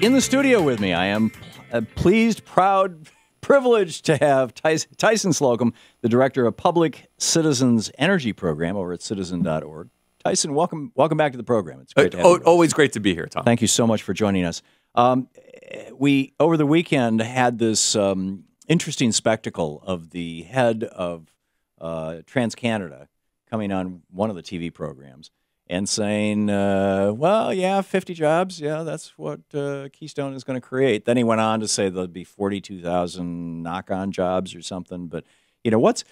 In the studio with me, I am pleased, proud, privileged to have Tyson Slocum, the director of Public Citizens Energy Program over at citizen.org. Tyson, welcome back to the program. It's great to have you. Always great to be here, Tom. Thank you so much for joining us. We, over the weekend, had this interesting spectacle of the head of TransCanada coming on one of the TV programs and saying, well, yeah, 50 jobs, yeah, that's what Keystone is going to create. Then he went on to say there'll be 42,000 knock-on jobs or something. But, you know, what's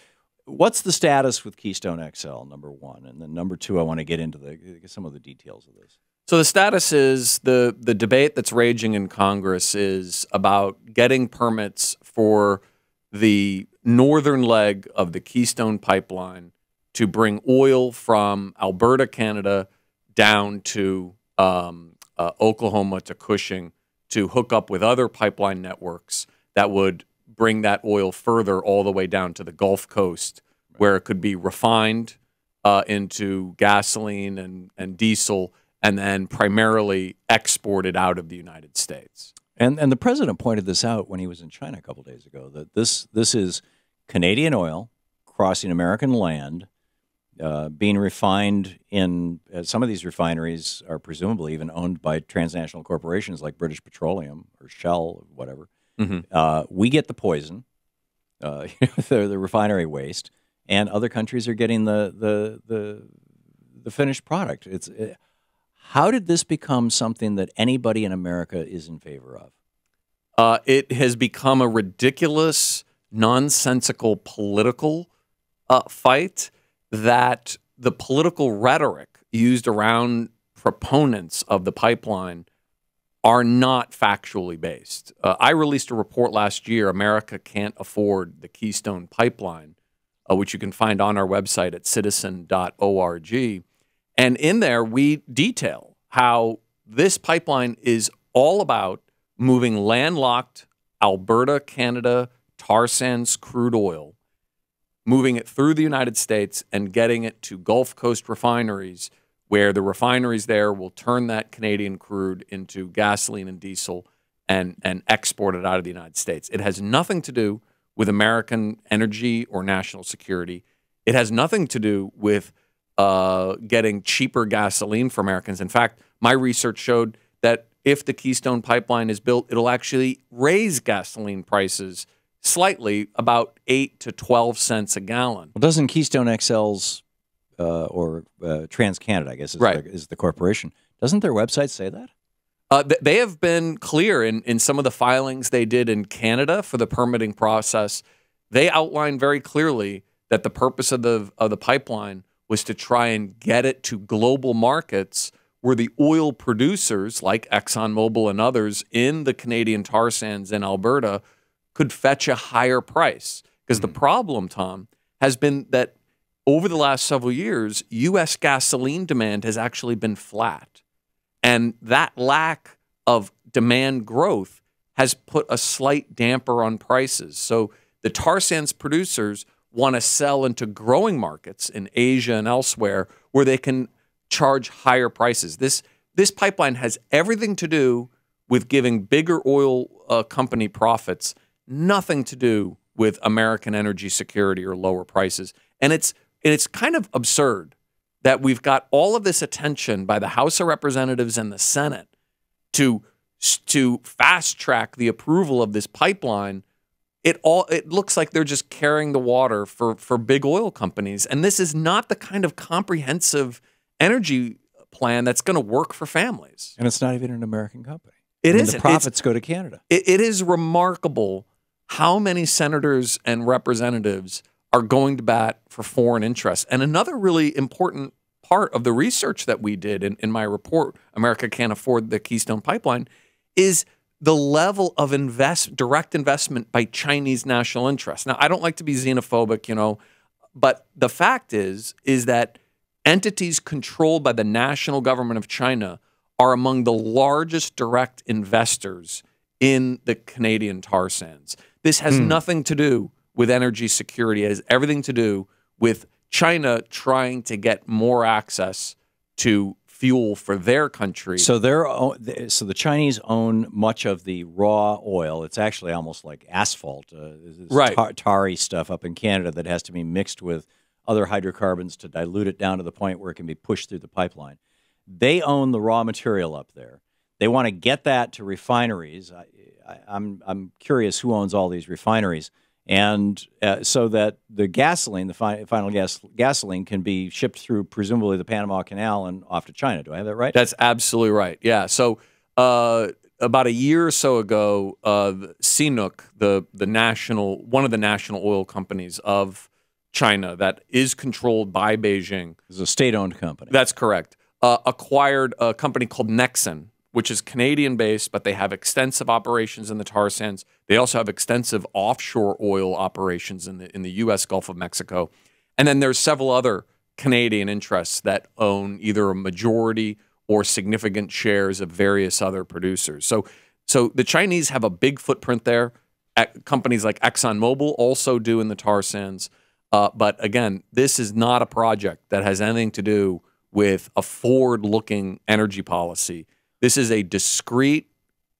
the status with Keystone XL, number one? And then number two, I want to get into some of the details of this. So the status is the debate that's raging in Congress is about getting permits for the northern leg of the Keystone pipeline to bring oil from Alberta, Canada, down to Oklahoma to Cushing to hook up with other pipeline networks that would bring that oil further all the way down to the Gulf Coast, where it could be refined into gasoline and diesel, and then primarily exported out of the United States. And the president pointed this out when he was in China a couple days ago, that this is Canadian oil crossing American land, being refined in some of these refineries are presumably even owned by transnational corporations like British Petroleum or Shell or whatever. Mm-hmm. We get the poison, the refinery waste, and other countries are getting the finished product. How did this become something that anybody in America is in favor of? It has become a ridiculous, nonsensical political fight that the political rhetoric used around proponents of the pipeline are not factually based. I released a report last year, America Can't Afford the Keystone Pipeline, which you can find on our website at citizen.org. And in there, we detail how this pipeline is all about moving landlocked Alberta, Canada, tar sands crude oil, moving it through the United States and getting it to Gulf Coast refineries, where the refineries there will turn that Canadian crude into gasoline and diesel and export it out of the United States. It has nothing to do with American energy or national security. It has nothing to do with getting cheaper gasoline for Americans. In fact, my research showed that if the Keystone Pipeline is built, it'll actually raise gasoline prices slightly, about 8 to 12 cents a gallon. Well, doesn't Keystone XL's or TransCanada, I guess, is the corporation, doesn't their website say that? They have been clear in some of the filings they did in Canada for the permitting process. They outlined very clearly that the purpose of the pipeline was to try and get it to global markets where the oil producers like ExxonMobil and others in the Canadian tar sands in Alberta could fetch a higher price. Because the problem, Tom, has been that over the last several years, U.S. gasoline demand has actually been flat. And that lack of demand growth has put a slight damper on prices. So the tar sands producers want to sell into growing markets in Asia and elsewhere where they can charge higher prices. This pipeline has everything to do with giving bigger oil company profits, nothing to do with American energy security or lower prices. And it's kind of absurd that we've got all of this attention by the House of Representatives and the Senate to fast track the approval of this pipeline. It looks like they're just carrying the water for big oil companies. And this is not the kind of comprehensive energy plan that's going to work for families. And it's not even an American company. It isn't. The profits go to Canada. It is remarkable how many senators and representatives are going to bat for foreign interests. And another really important part of the research that we did in my report, America Can't Afford the Keystone Pipeline, is the level of direct investment by Chinese national interests. Now, I don't like to be xenophobic, but the fact is that entities controlled by the national government of China are among the largest direct investors in the Canadian tar sands. This has nothing to do with energy security. It has everything to do with China trying to get more access to fuel for their country. So so the Chinese own much of the raw oil. It's actually almost like asphalt, Right. tarry stuff up in Canada that has to be mixed with other hydrocarbons to dilute it down to the point where it can be pushed through the pipeline. They own the raw material up there. They want to get that to refineries. I'm curious who owns all these refineries, and so that the gasoline, the final gasoline, can be shipped through presumably the Panama Canal and off to China. Do I have that right? That's absolutely right. Yeah. So about a year or so ago, CNOOC, one of the national oil companies of China that is controlled by Beijing, It's a state-owned company. that's correct, acquired a company called Nexen, which is Canadian-based, but they have extensive operations in the tar sands. They also have extensive offshore oil operations in the U.S. Gulf of Mexico. And then there's several other Canadian interests that own either a majority or significant shares of various other producers. So the Chinese have a big footprint there. Companies like ExxonMobil also do in the tar sands. But again, this is not a project that has anything to do with a forward-looking energy policy. This is a discrete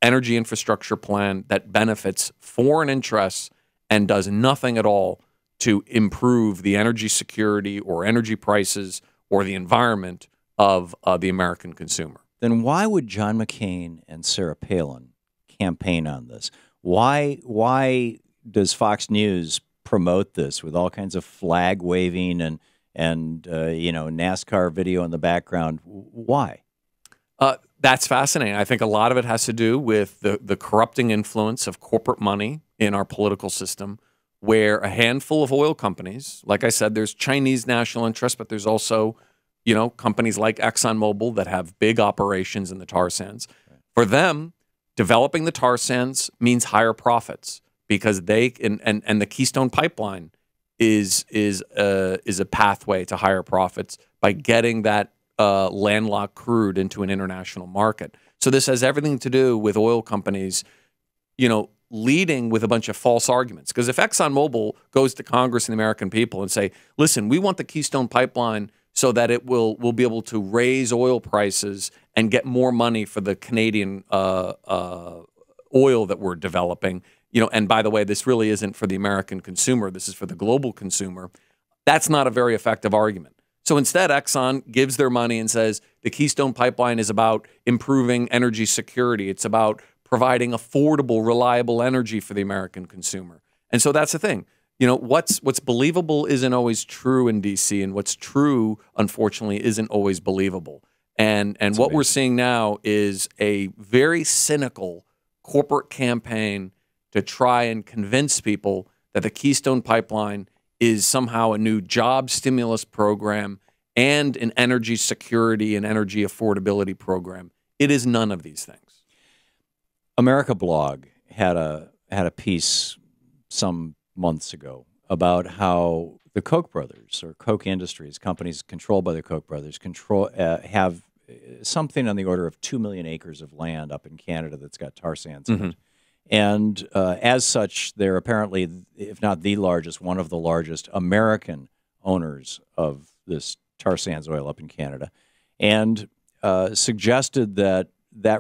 energy infrastructure plan that benefits foreign interests and does nothing at all to improve the energy security or energy prices or the environment of the American consumer. Then why would John McCain and Sarah Palin campaign on this? Why does Fox News promote this with all kinds of flag waving and NASCAR video in the background? Why? That's fascinating. I think a lot of it has to do with the corrupting influence of corporate money in our political system, where a handful of oil companies, like I said, there's Chinese national interest, but there's also, companies like ExxonMobil that have big operations in the tar sands. For them, developing the tar sands means higher profits because they and the Keystone pipeline is a pathway to higher profits by getting that landlocked crude into an international market. So this has everything to do with oil companies, leading with a bunch of false arguments. Because if ExxonMobil goes to Congress and the American people and say, listen, we want the Keystone pipeline so that we'll be able to raise oil prices and get more money for the Canadian oil that we're developing, and by the way, this really isn't for the American consumer, this is for the global consumer, that's not a very effective argument. So instead, Exxon gives their money and says the Keystone pipeline is about improving energy security. It's about providing affordable, reliable energy for the American consumer. And so that's the thing. What's believable isn't always true in D.C., and what's true, unfortunately, isn't always believable. And what we're seeing now is a very cynical corporate campaign to try and convince people that the Keystone pipeline is somehow a new job stimulus program and an energy security and energy affordability program. It is none of these things. America Blog had a piece some months ago about how the Koch brothers, or Koch Industries, companies controlled by the Koch brothers, have something on the order of 2 million acres of land up in Canada that's got tar sands in it. And as such, they're apparently, if not the largest, one of the largest American owners of this tar sands oil up in Canada, and suggested that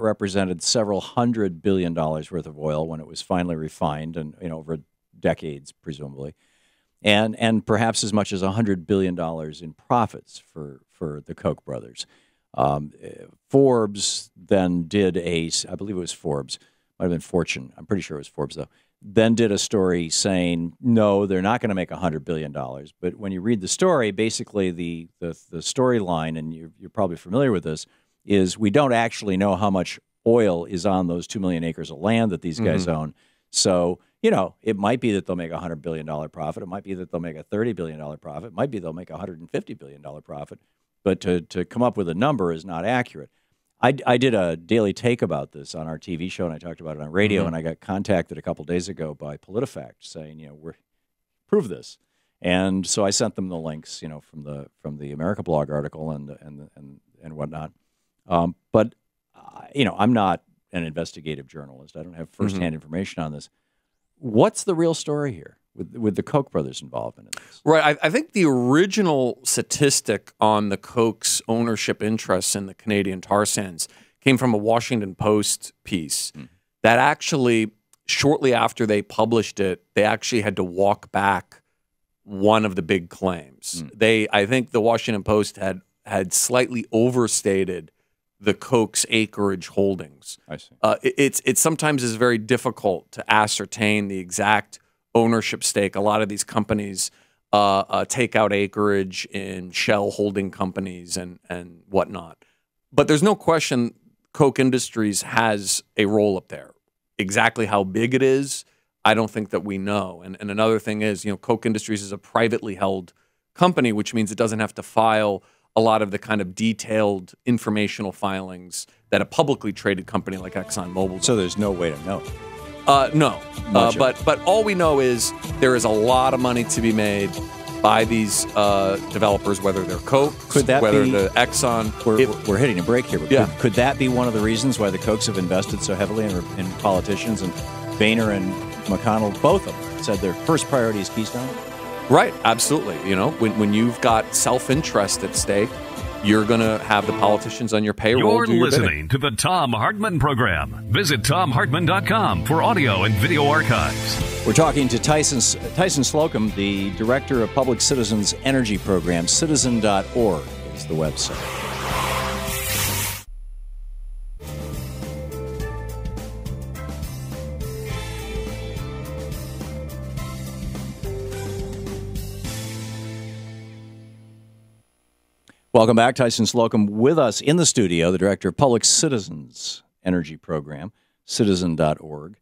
represented several $100 billion worth of oil when it was finally refined, and over decades presumably, and perhaps as much as $100 billion in profits for the Koch brothers. Forbes then did I believe it was Forbes. Might have been Fortune. I'm pretty sure it was Forbes, though. Then did a story saying, no, they're not going to make $100 billion. But when you read the story, basically the storyline, and you're probably familiar with this, is we don't actually know how much oil is on those 2 million acres of land that these guys own. So, it might be that they'll make a $100 billion profit. It might be that they'll make a $30 billion profit. It might be they'll make a $150 billion profit. But to come up with a number is not accurate. I did a daily take about this on our TV show, and I talked about it on radio, and I got contacted a couple days ago by PolitiFact saying, prove this. And so I sent them the links, from the America Blog article and whatnot. But I'm not an investigative journalist. I don't have firsthand information on this. What's the real story here? with the Koch brothers' involvement in this. Right. I think the original statistic on the Koch's ownership interests in the Canadian tar sands came from a Washington Post piece that actually, shortly after they published it, they actually had to walk back one of the big claims. I think the Washington Post had slightly overstated the Koch's acreage holdings. I see. It sometimes is very difficult to ascertain the exact ownership stake. A lot of these companies take out acreage in shell holding companies and whatnot. But there's no question Koch Industries has a role up there. Exactly how big it is, I don't think that we know. And another thing is, Koch Industries is a privately held company, which means it doesn't have to file a lot of the kind of detailed informational filings that a publicly traded company like ExxonMobil does. So there's no way to know. No. But all we know is there is a lot of money to be made by these developers, whether they're Koch, whether they're Exxon. We're hitting a break here, but Yeah. could that be one of the reasons why the Kochs have invested so heavily in politicians? And Boehner and McConnell, both of them, said their first priority is Keystone? Right, absolutely. When you've got self-interest at stake, you're going to have the politicians on your payroll. You're listening to the Thom Hartmann Program. Visit ThomHartmann.com for audio and video archives. We're talking to Tyson Slocum, the Director of Public Citizens Energy Program. Citizen.org is the website. Welcome back. Tyson Slocum with us in the studio, the Director of Public Citizens Energy Program, Citizen.org.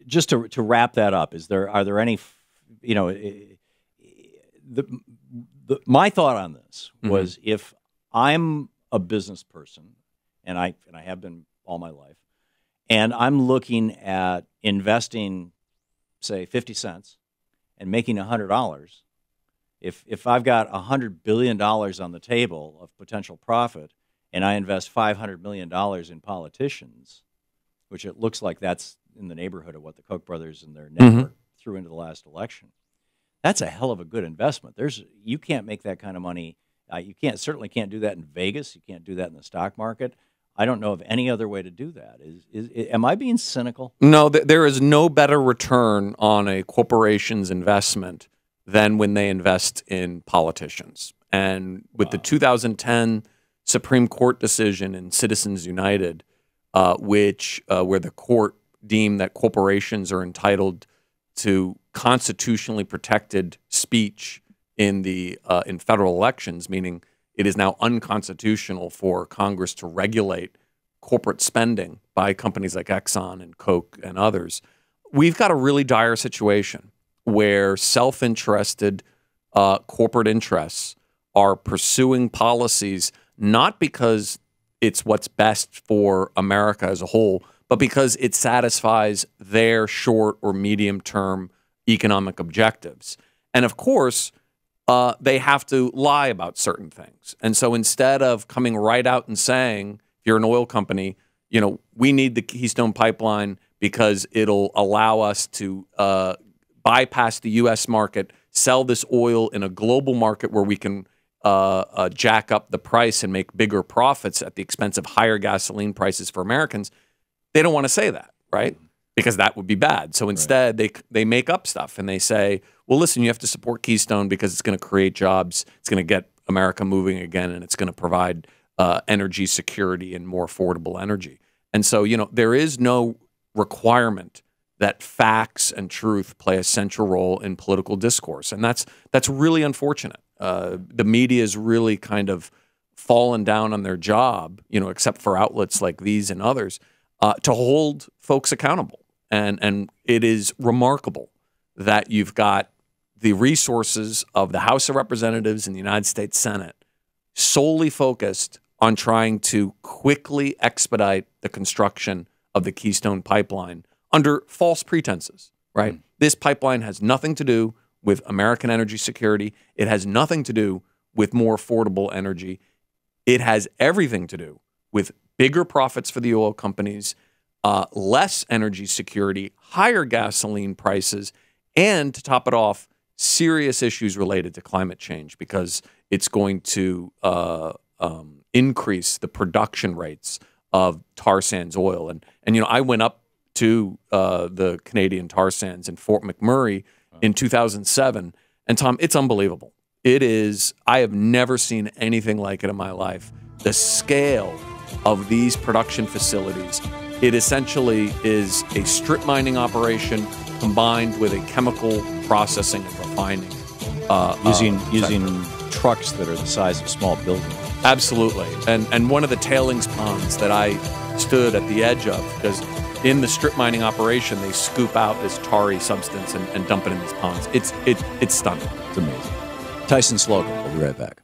Just to wrap that up, are there any, my thought on this was if I'm a business person, and I have been all my life, and I'm looking at investing, say, 50 cents and making $100, if I've got $100 billion on the table of potential profit and I invest $500 million in politicians, which it looks like that's in the neighborhood of what the Koch brothers and their network threw into the last election, that's a hell of a good investment. You can't make that kind of money. You certainly can't do that in Vegas. You can't do that in the stock market. I don't know of any other way to do that. Am I being cynical? No, there is no better return on a corporation's investment than when they invest in politicians. And with the 2010 Supreme Court decision in Citizens United, where the court deemed that corporations are entitled to constitutionally protected speech in federal elections, meaning it is now unconstitutional for Congress to regulate corporate spending by companies like Exxon and Koch and others, we've got a really dire situation where self-interested corporate interests are pursuing policies not because it's what's best for America as a whole, but because it satisfies their short or medium-term economic objectives. And of course, they have to lie about certain things. And so instead of coming right out and saying, if you're an oil company, we need the Keystone Pipeline because it'll allow us to bypass the U.S. market, sell this oil in a global market where we can jack up the price and make bigger profits at the expense of higher gasoline prices for Americans. They don't want to say that, right? Because that would be bad. So instead, they make up stuff and they say, well, listen, you have to support Keystone because it's going to create jobs, it's going to get America moving again, and it's going to provide energy security and more affordable energy. And so, there is no requirement that facts and truth play a central role in political discourse. And that's really unfortunate. The media is really kind of fallen down on their job, except for outlets like these and others, to hold folks accountable. And it is remarkable that you've got the resources of the House of Representatives and the United States Senate solely focused on trying to quickly expedite the construction of the Keystone Pipeline under false pretenses, right? This pipeline has nothing to do with American energy security. It has nothing to do with more affordable energy. It has everything to do with bigger profits for the oil companies, less energy security, higher gasoline prices, and to top it off, serious issues related to climate change because it's going to increase the production rates of tar sands oil. And I went up to the Canadian tar sands in Fort McMurray in 2007, and Tom, it's unbelievable. It is. I have never seen anything like it in my life. The scale of these production facilities. It essentially is a strip mining operation combined with a chemical processing and refining. Using trucks that are the size of small buildings. Absolutely. And one of the tailings ponds that I stood at the edge of, because in the strip mining operation, they scoop out this tarry substance and dump it in these ponds. It's stunning. It's amazing. Tyson Slocum, we'll be right back.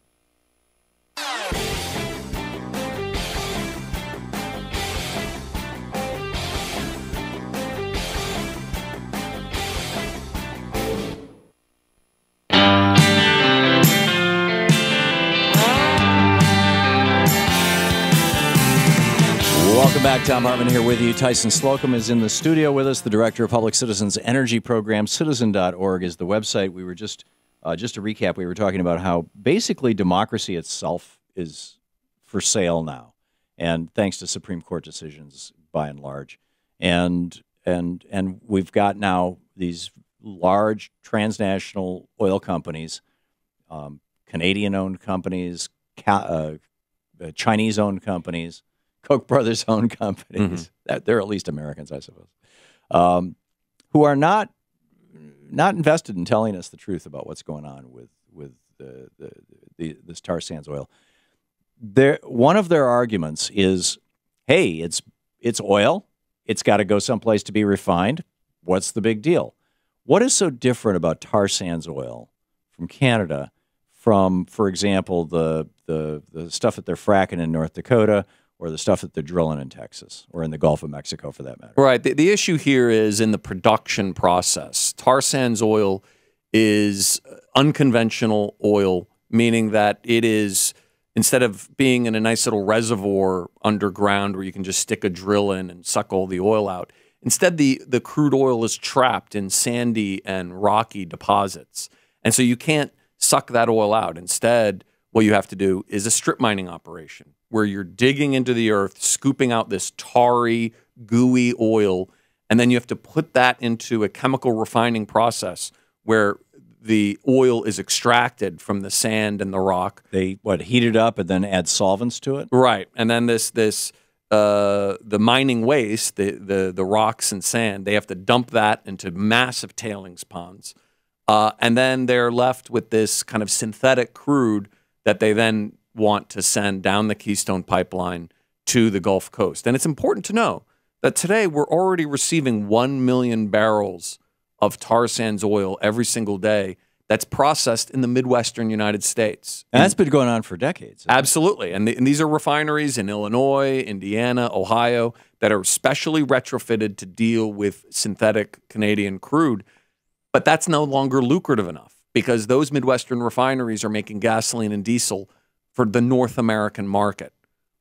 Welcome back. Thom Hartmann here with you. Tyson Slocum is in the studio with us, the Director of Public Citizens Energy Program. Citizen.org is the website. We were just to recap, we were talking about how basically democracy itself is for sale now, and thanks to Supreme Court decisions by and large. And we've got now these large transnational oil companies, Canadian-owned companies, Chinese-owned companies, Koch brothers-owned companies. They're at least Americans, I suppose, who are not invested in telling us the truth about what's going on with this tar sands oil. One of their arguments is, hey, it's oil. It's got to go someplace to be refined. What's the big deal? What is so different about tar sands oil from Canada from, for example, the stuff that they're fracking in North Dakota, or the stuff that they're drilling in Texas or in the Gulf of Mexico, for that matter? Right. The issue here is in the production process. Tar sands oil is unconventional oil, meaning that it is, instead of being in a nice little reservoir underground where you can just stick a drill in and suck all the oil out, instead the crude oil is trapped in sandy and rocky deposits. And so you can't suck that oil out. Instead, what you have to do is a strip mining operation, where you're digging into the earth, scooping out this tarry, gooey oil, and then you have to put that into a chemical refining process where the oil is extracted from the sand and the rock. They heat it up and then add solvents to it? Right. And then the mining waste, the rocks and sand, they have to dump that into massive tailings ponds. And then they're left with this kind of synthetic crude that they then want to send down the Keystone pipeline to the Gulf Coast. And it's important to know that today we're already receiving 1 million barrels of tar sands oil every single day that's processed in the Midwestern United States. And that's been going on for decades. Absolutely. And these are refineries in Illinois, Indiana, Ohio that are specially retrofitted to deal with synthetic Canadian crude. But that's no longer lucrative enough because those Midwestern refineries are making gasoline and diesel for the North American market.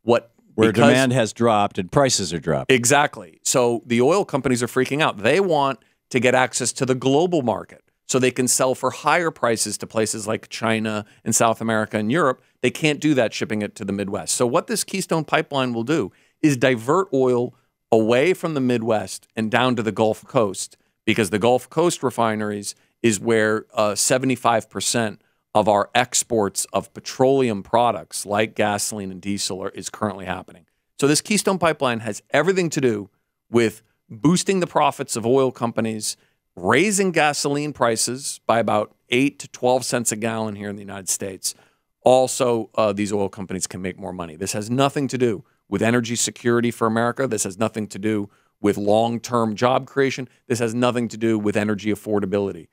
Where demand has dropped and prices are dropping. Exactly. So the oil companies are freaking out. They want to get access to the global market so they can sell for higher prices to places like China and South America and Europe. They can't do that shipping it to the Midwest. So what this Keystone pipeline will do is divert oil away from the Midwest and down to the Gulf Coast, because the Gulf Coast refineries is where 75% of our exports of petroleum products like gasoline and diesel is currently happening. So this Keystone pipeline has everything to do with boosting the profits of oil companies, raising gasoline prices by about 8 to 12 cents a gallon here in the United States. Also, these oil companies can make more money. This has nothing to do with energy security for America. This has nothing to do with long-term job creation. This has nothing to do with energy affordability.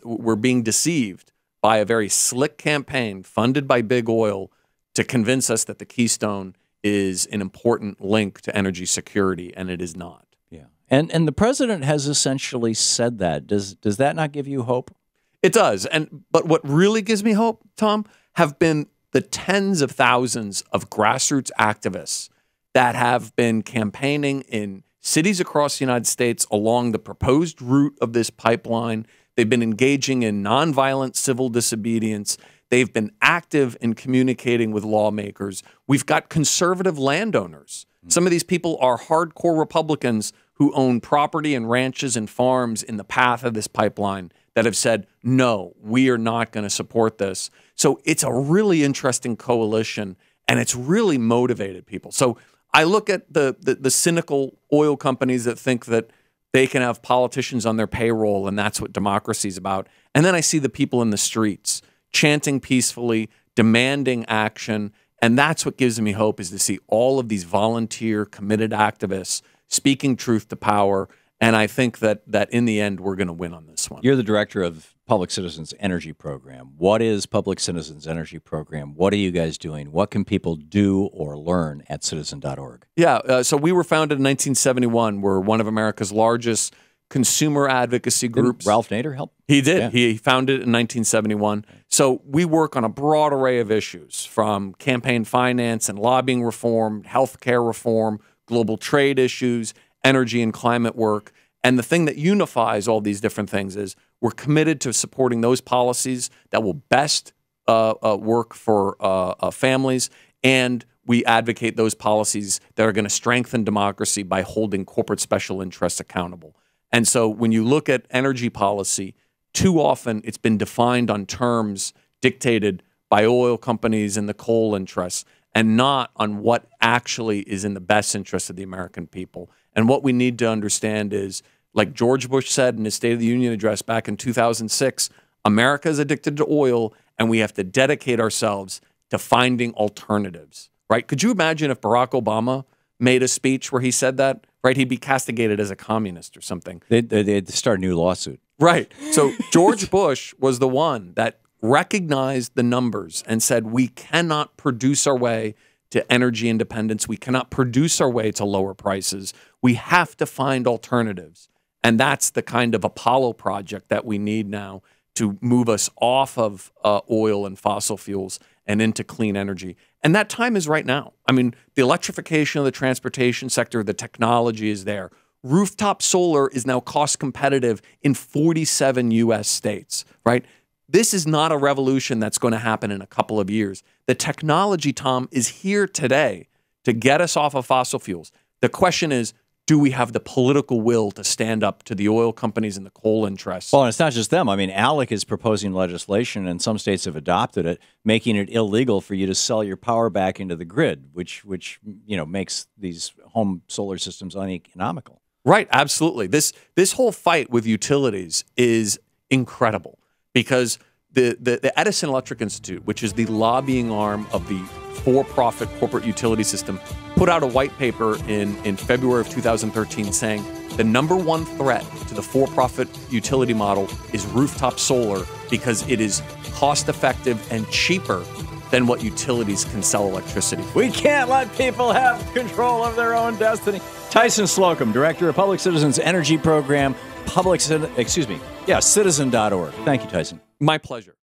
We're being deceived by a very slick campaign funded by big oil to convince us that the Keystone is an important link to energy security, and it is not. Yeah, and the president has essentially said that. Does that not give you hope? It does. But what really gives me hope, Tom, have been the tens of thousands of grassroots activists that have been campaigning in cities across the United States along the proposed route of this pipeline. They've been engaging in nonviolent civil disobedience. They've been active in communicating with lawmakers. We've got conservative landowners. Some of these people are hardcore Republicans who own property and ranches and farms in the path of this pipeline that have said, no, we are not going to support this. So it's a really interesting coalition, and it's really motivated people. So I look at the cynical oil companies that think that they can have politicians on their payroll, and that's what democracy is about. And then I see the people in the streets chanting peacefully, demanding action. And that's what gives me hope, is to see all of these volunteer, committed activists speaking truth to power. And I think that in the end, we're going to win on this one. You're the director of Public Citizens Energy Program. What is Public Citizens Energy Program? What are you guys doing? What can people do or learn at citizen.org? Yeah, so we were founded in 1971. We're one of America's largest consumer advocacy groups. Didn't Ralph Nader help? He did. Yeah. He founded it in 1971. So we work on a broad array of issues, from campaign finance and lobbying reform, healthcare reform, global trade issues, energy and climate work. And the thing that unifies all these different things is we're committed to supporting those policies that will best work for families, and we advocate those policies that are going to strengthen democracy by holding corporate special interests accountable. And so when you look at energy policy, too often it's been defined on terms dictated by oil companies and the coal interests, and not on what actually is in the best interest of the American people. And what we need to understand is, like George Bush said in his State of the Union address back in 2006, America is addicted to oil, and we have to dedicate ourselves to finding alternatives, right? Could you imagine if Barack Obama made a speech where he said that, right? He'd be castigated as a communist or something. They'd start a new lawsuit. Right. So George Bush was the one that recognized the numbers and said, we cannot produce our way to energy independence. We cannot produce our way to lower prices. We have to find alternatives. And that's the kind of Apollo project that we need now to move us off of oil and fossil fuels and into clean energy. And that time is right now. I mean, the electrification of the transportation sector, the technology is there. Rooftop solar is now cost competitive in 47 U.S. states, right? This is not a revolution that's going to happen in a couple of years. The technology, Tom, is here today to get us off of fossil fuels. The question is, do we have the political will to stand up to the oil companies and the coal interests? Well, and it's not just them. I mean, ALEC is proposing legislation, and some states have adopted it, making it illegal for you to sell your power back into the grid, which makes these home solar systems uneconomical. Right, absolutely. This whole fight with utilities is incredible, because the Edison Electric Institute, which is the lobbying arm of the for-profit corporate utility system, put out a white paper in February of 2013 saying the number one threat to the for-profit utility model is rooftop solar, because it is cost-effective and cheaper than what utilities can sell electricity. We can't let people have control of their own destiny. Tyson Slocum, Director of Public Citizens Energy Program, citizen.org. Thank you, Tyson. My pleasure.